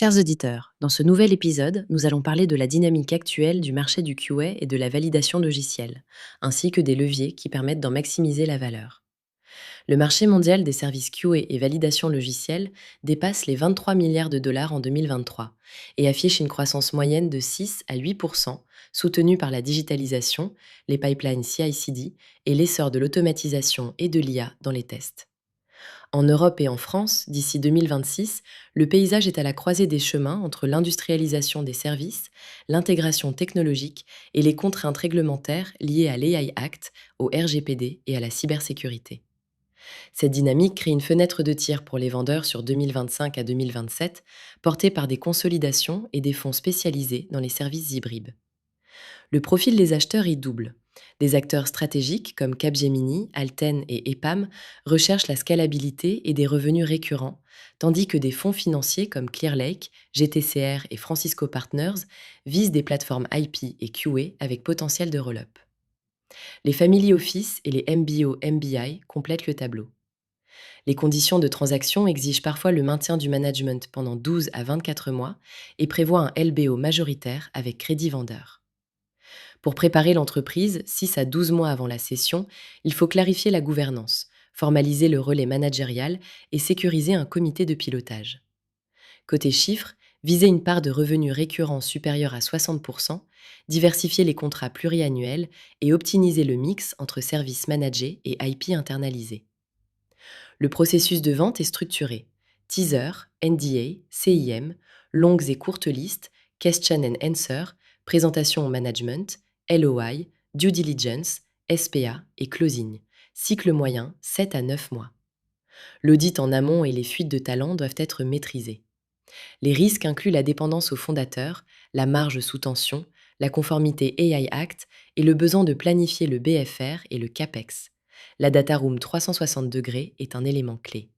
Chers auditeurs, dans ce nouvel épisode, nous allons parler de la dynamique actuelle du marché du QA et de la validation logicielle, ainsi que des leviers qui permettent d'en maximiser la valeur. Le marché mondial des services QA et validation logicielle dépasse les 23 milliards de dollars en 2023 et affiche une croissance moyenne de 6 à 8%, soutenue par la digitalisation, les pipelines CI/CD et l'essor de l'automatisation et de l'IA dans les tests. En Europe et en France, d'ici 2026, le paysage est à la croisée des chemins entre l'industrialisation des services, l'intégration technologique et les contraintes réglementaires liées à l'AI Act, au RGPD et à la cybersécurité. Cette dynamique crée une fenêtre de tir pour les vendeurs sur 2025 à 2027, portée par des consolidations et des fonds spécialisés dans les services hybrides. Le profil des acheteurs est double. Des acteurs stratégiques comme Capgemini, Alten et EPAM recherchent la scalabilité et des revenus récurrents, tandis que des fonds financiers comme Clearlake, GTCR et Francisco Partners visent des plateformes IP et QA avec potentiel de roll-up. Les Family Office et les MBO/MBI complètent le tableau. Les conditions de transaction exigent parfois le maintien du management pendant 12 à 24 mois et prévoient un LBO majoritaire avec crédit vendeur. Pour préparer l'entreprise, 6 à 12 mois avant la cession, il faut clarifier la gouvernance, formaliser le relais managérial et sécuriser un comité de pilotage. Côté chiffres, viser une part de revenus récurrents supérieure à 60%, diversifier les contrats pluriannuels et optimiser le mix entre services managés et IP internalisés. Le processus de vente est structuré. Teaser, NDA, CIM, longues et courtes listes, question and answer, présentation au management, LOI, due diligence, SPA et closing. Cycle moyen 7 à 9 mois. L'audit en amont et les fuites de talents doivent être maîtrisés. Les risques incluent la dépendance au fondateur, la marge sous tension, la conformité AI Act et le besoin de planifier le BFR et le CAPEX. La data room 360 degrés est un élément clé.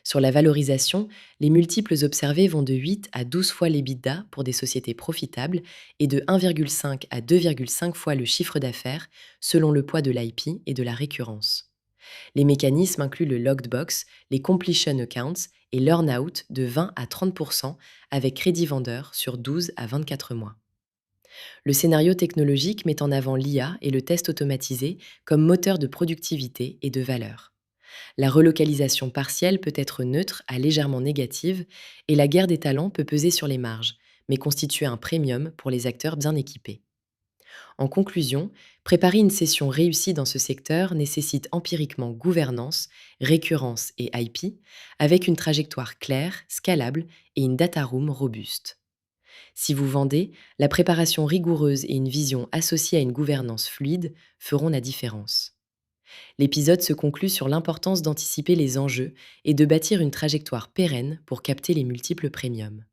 Sur la valorisation, les multiples observés vont de 8 à 12 fois l'EBITDA pour des sociétés profitables et de 1,5 à 2,5 fois le chiffre d'affaires selon le poids de l'IP et de la récurrence. Les mécanismes incluent le locked box, les completion accounts et l'earn-out de 20 à 30% avec crédit vendeur sur 12 à 24 mois. Le scénario technologique met en avant l'IA et le test automatisé comme moteur de productivité et de valeur. La relocalisation partielle peut être neutre à légèrement négative et la guerre des talents peut peser sur les marges, mais constituer un premium pour les acteurs bien équipés. En conclusion, préparer une session réussie dans ce secteur nécessite empiriquement gouvernance, récurrence et IP, avec une trajectoire claire, scalable et une data room robuste. Si vous vendez, la préparation rigoureuse et une vision associée à une gouvernance fluide feront la différence. L'épisode se conclut sur l'importance d'anticiper les enjeux et de bâtir une trajectoire pérenne pour capter les multiples premiums.